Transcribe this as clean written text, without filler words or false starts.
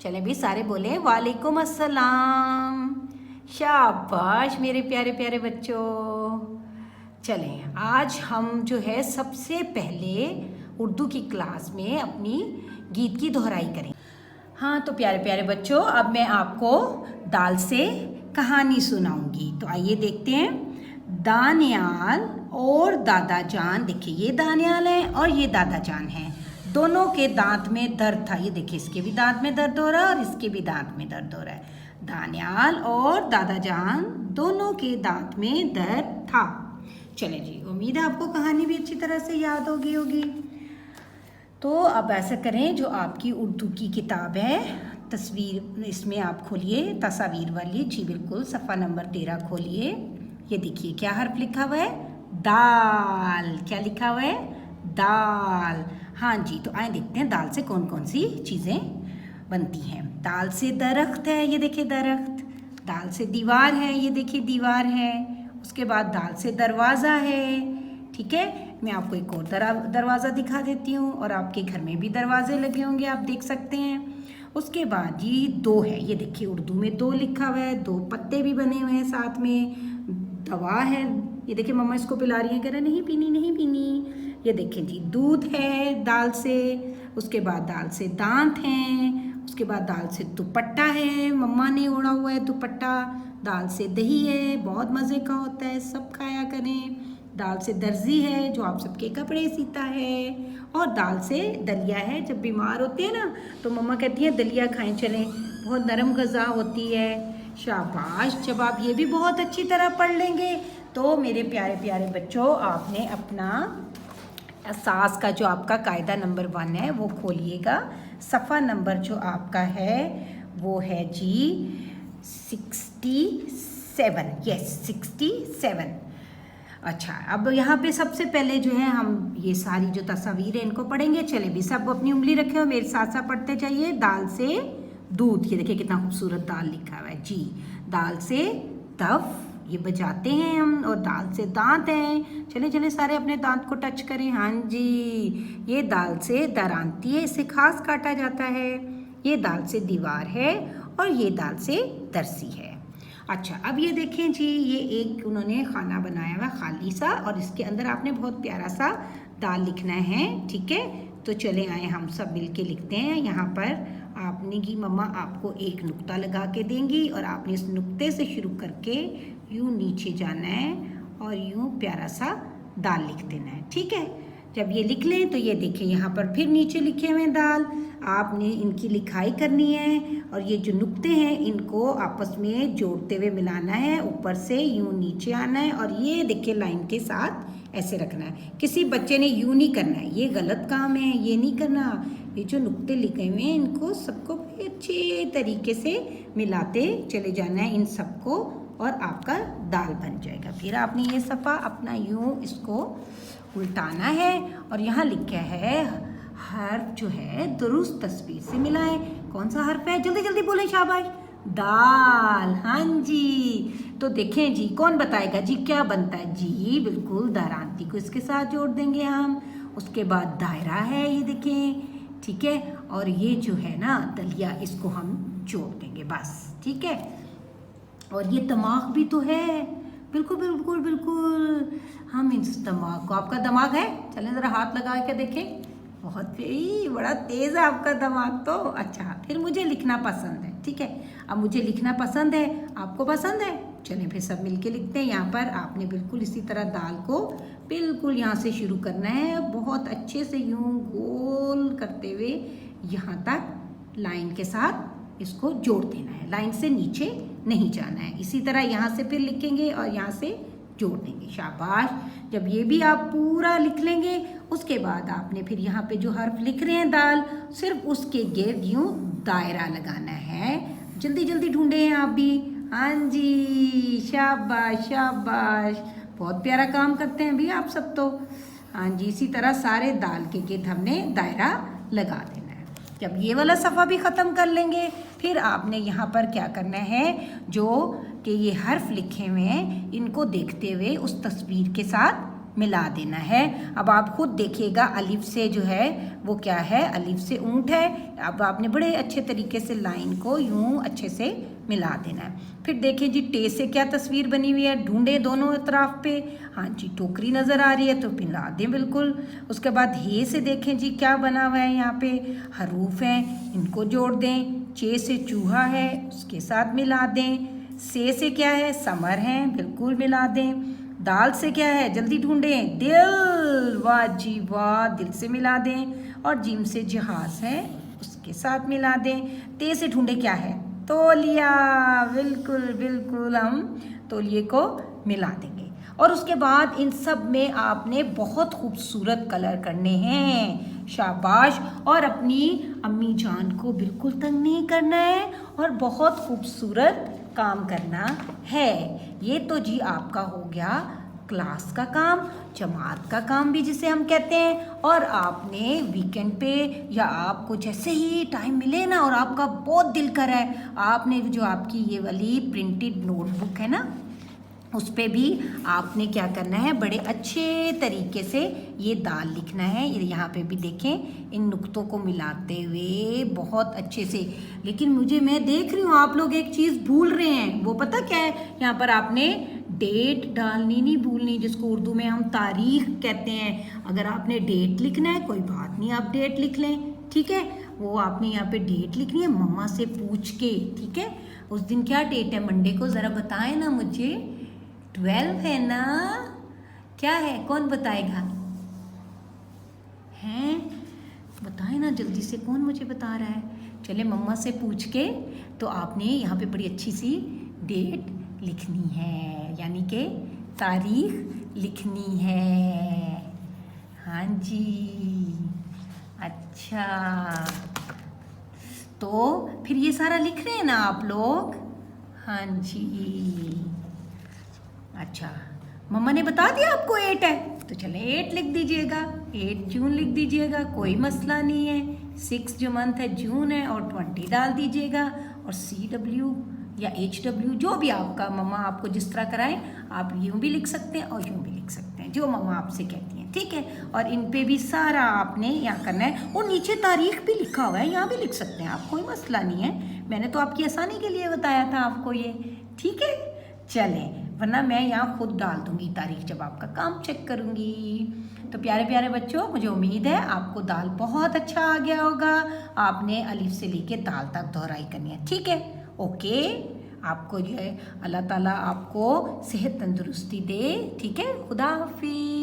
चले भी सारे बोले वालेकुम अस्सलाम। शाबाश मेरे प्यारे प्यारे बच्चों। चलें आज हम जो है सबसे पहले उर्दू की क्लास में अपनी गीत की दोहराई करें। हाँ तो प्यारे प्यारे बच्चों, अब मैं आपको दाल से कहानी सुनाऊंगी। तो आइए देखते हैं। दानियाल और दादा जान, देखिए ये दानियाल है और ये दादा जान है। दोनों के दांत में दर्द था। ये देखिए इसके भी दांत में दर्द हो रहा है और इसके भी दांत में दर्द हो रहा है। दानियाल और दादा जान दोनों के दांत में दर्द था। चले जी, उम्मीद है आपको कहानी भी अच्छी तरह से याद होगी। तो अब ऐसा करें, जो आपकी उर्दू की किताब है तस्वीर, इसमें आप खोलिए तस्वीर वाली। जी बिल्कुल, सफ़ा नंबर 13 खोलिए। ये देखिए क्या हर्फ लिखा हुआ है, दाल। क्या लिखा हुआ है, दाल। हाँ जी, तो आए देखते हैं दाल से कौन कौन सी चीज़ें बनती हैं। दाल से दरख्त है, ये देखिए दरख्त। दाल से दीवार है, ये देखिए दीवार है। उसके बाद दाल से दरवाज़ा है। ठीक है, मैं आपको एक और दरवाज़ा दिखा देती हूँ, और आपके घर में भी दरवाजे लगे होंगे, आप देख सकते हैं। उसके बाद ये दो है, ये देखिए उर्दू में दो लिखा हुआ है, दो पत्ते भी बने हुए हैं साथ में। दवा है, ये देखिए मम्मा इसको पिला रही है, कह रहे नहीं पीनी नहीं पीनी। ये देखें जी, दूध है दाल से। उसके बाद दाल से दांत हैं। उसके बाद दाल से दुपट्टा है, मम्मा ने ओढ़ा हुआ है दुपट्टा। दाल से दही है, बहुत मज़े का होता है, सब खाया करें। दाल से दर्जी है, जो आप सबके कपड़े सीता है। और दाल से दलिया है, जब बीमार होते हैं ना तो मम्मा कहती है दलिया खाएं चलें, बहुत नरम ग़िज़ा होती है। शाबाश, जब आप ये भी बहुत अच्छी तरह पढ़ लेंगे तो मेरे प्यारे प्यारे बच्चों, आपने अपना सास का जो आपका कायदा नंबर 1 है वो खोलिएगा। सफ़ा नंबर जो आपका है वो है जी 67। यस 67। अच्छा, अब यहाँ पे सबसे पहले जो है हम ये सारी जो तस्वीर है इनको पढ़ेंगे। चले भी सब अपनी उंगली रखे हो, मेरे साथ साथ पढ़ते जाइए। दाल से दूध, ये देखिए कितना खूबसूरत दाल लिखा हुआ है जी। दाल से तफ, ये बजाते हैं हम। और दाल से दांत हैं, चले चले सारे अपने दांत को टच करें। हाँ जी, ये दाल से दरांती है, इसे खास काटा जाता है। ये दाल से दीवार है, और ये दाल से दरसी है। अच्छा, अब ये देखें जी, ये एक उन्होंने खाना बनाया हुआ खाली सा, और इसके अंदर आपने बहुत प्यारा सा दाल लिखना है। ठीक है, तो चले आए हम सब मिलके लिखते हैं। यहाँ पर आपने की मम्मा आपको एक नुक्ता लगा के देंगी, और आपने इस नुक्ते से शुरू करके यूँ नीचे जाना है और यूँ प्यारा सा दाल लिख देना है। ठीक है, जब ये लिख लें तो ये देखें यहाँ पर फिर नीचे लिखे हुए हैं दाल। आपने इनकी लिखाई करनी है, और ये जो नुक्ते हैं इनको आपस में जोड़ते हुए मिलाना है। ऊपर से यूँ नीचे आना है, और ये देखिए लाइन के साथ ऐसे रखना है। किसी बच्चे ने यूँ नहीं करना है, ये गलत काम है, ये नहीं करना। ये जो नुक्ते लिखे हुए हैं इनको सबको अच्छे तरीके से मिलाते चले जाना है इन सबको, और आपका दाल बन जाएगा। फिर आपने ये सफ़ा अपना यूँ इसको उल्टाना है, और यहाँ लिखा है हर्फ जो है दुरुस्त तस्वीर से मिलाएं। कौन सा हर्फ है, जल्दी जल्दी बोले, शाबाश। दाल। हाँ जी, तो देखें जी, कौन बताएगा जी क्या बनता है जी। बिल्कुल, दारांती को इसके साथ जोड़ देंगे हम। उसके बाद दायरा है, ये देखें। ठीक है, और ये जो है ना दलिया, इसको हम जोड़ देंगे बस। ठीक है, और ये दिमाग भी तो है। बिल्कुल बिल्कुल बिल्कुल, हम इस दिमाग को, आपका दिमाग है, चलें ज़रा हाथ लगा के देखें। बहुत ही बड़ा तेज़ है आपका दिमाग तो। अच्छा, फिर मुझे लिखना पसंद है। ठीक है, अब मुझे लिखना पसंद है, आपको पसंद है, चलें फिर सब मिलके लिखते हैं। यहाँ पर आपने बिल्कुल इसी तरह दाल को बिल्कुल यहाँ से शुरू करना है, बहुत अच्छे से यूँ गोल करते हुए यहाँ तक लाइन के साथ इसको जोड़ देना है। लाइन से नीचे नहीं जाना है। इसी तरह यहाँ से फिर लिखेंगे और यहाँ से जोड़ देंगे। शाबाश, जब ये भी आप पूरा लिख लेंगे, उसके बाद आपने फिर यहाँ पे जो हर्फ लिख रहे हैं दाल, सिर्फ उसके गिर्द यूँ दायरा लगाना है। जल्दी जल्दी ढूंढे हैं आप भी। हाँ जी, शाबाश शाबाश, बहुत प्यारा काम करते हैं भी आप सब तो। हाँ जी, इसी तरह सारे दाल के गिर्द हमने दायरा लगा देना है। जब ये वाला सफ़ा भी ख़त्म कर लेंगे, फिर आपने यहाँ पर क्या करना है, जो कि ये हर्फ लिखे हुए हैं इनको देखते हुए उस तस्वीर के साथ मिला देना है। अब आप खुद देखिएगा, अलिफ से जो है वो क्या है, अलिफ से ऊंट है। अब आपने बड़े अच्छे तरीके से लाइन को यूं अच्छे से मिला देना है। फिर देखिए जी, टे से क्या तस्वीर बनी हुई है, ढूंढे दोनों तरफ पे। हाँ जी, टोकरी नज़र आ रही है तो मिला दें बिल्कुल। उसके बाद हे से देखें जी क्या बना हुआ है, यहाँ पे हरूफ हैं, इनको जोड़ दें। चे से चूहा है, उसके साथ मिला दें। से क्या है, समर है, बिल्कुल मिला दें। दाल से क्या है, जल्दी ढूंढें, दिल, वाह जी वाह, दिल से मिला दें। और जीम से जहाज है, उसके साथ मिला दें। ते से ढूंढे क्या है, तौलिया, बिल्कुल बिल्कुल, हम तौलिए को मिला देंगे। और उसके बाद इन सब में आपने बहुत खूबसूरत कलर करने हैं, शाबाश। और अपनी अम्मी जान को बिल्कुल तंग नहीं करना है और बहुत खूबसूरत काम करना है। ये तो जी आपका हो गया क्लास का काम, जमात का काम भी जिसे हम कहते हैं। और आपने वीकेंड पे या आपको जैसे ही टाइम मिले ना और आपका बहुत दिल कर रहा है, आपने जो आपकी ये वाली प्रिंटेड नोटबुक है ना, उस पे भी आपने क्या करना है, बड़े अच्छे तरीके से ये दाल लिखना है। यहाँ पे भी देखें, इन नुक्तों को मिलाते हुए बहुत अच्छे से। लेकिन मैं देख रही हूँ आप लोग एक चीज़ भूल रहे हैं, वो पता क्या है, यहाँ पर आपने डेट डालनी नहीं भूलनी, जिसको उर्दू में हम तारीख कहते हैं। अगर आपने डेट लिखना है कोई बात नहीं, आप डेट लिख लें, ठीक है। वो आपने यहाँ पे डेट लिखनी है मम्मा से पूछ के, ठीक है। उस दिन क्या डेट है, मंडे को, ज़रा बताएं ना मुझे। 12 है ना, क्या है, कौन बताएगा, हैं, बताए ना जल्दी से, कौन मुझे बता रहा है। चले मम्मा से पूछ के, तो आपने यहाँ पे बड़ी अच्छी सी डेट लिखनी है, यानी कि तारीख लिखनी है। हाँ जी, अच्छा, तो फिर ये सारा लिख रहे हैं ना आप लोग। हाँ जी, अच्छा, मम्मा ने बता दिया आपको 8 है, तो चले 8 लिख दीजिएगा, 8 जून लिख दीजिएगा, कोई मसला नहीं है। 6 जो मंथ है जून है, और 20 डाल दीजिएगा। और CW या HW, जो भी आपका मम्मा आपको जिस तरह कराएं, आप यूँ भी लिख सकते हैं और यूँ भी लिख सकते हैं, जो मम्मा आपसे कहती हैं, ठीक है। और इन पे भी सारा आपने यहाँ करना है। और नीचे तारीख भी लिखा हुआ है, यहाँ भी लिख सकते हैं आप, कोई मसला नहीं है। मैंने तो आपकी आसानी के लिए बताया था आपको ये, ठीक है। चलें, वरना मैं यहाँ खुद डाल दूँगी तारीख जब आपका काम चेक करूँगी। तो प्यारे प्यारे बच्चों, मुझे उम्मीद है आपको दाल बहुत अच्छा आ गया होगा। आपने अलिफ से लेके दाल तक दोहराई करनी है, ठीक है, ओके। आपको जो है अल्लाह ताला आपको सेहत तंदुरुस्ती दे, ठीक है। खुदा हाफिज़।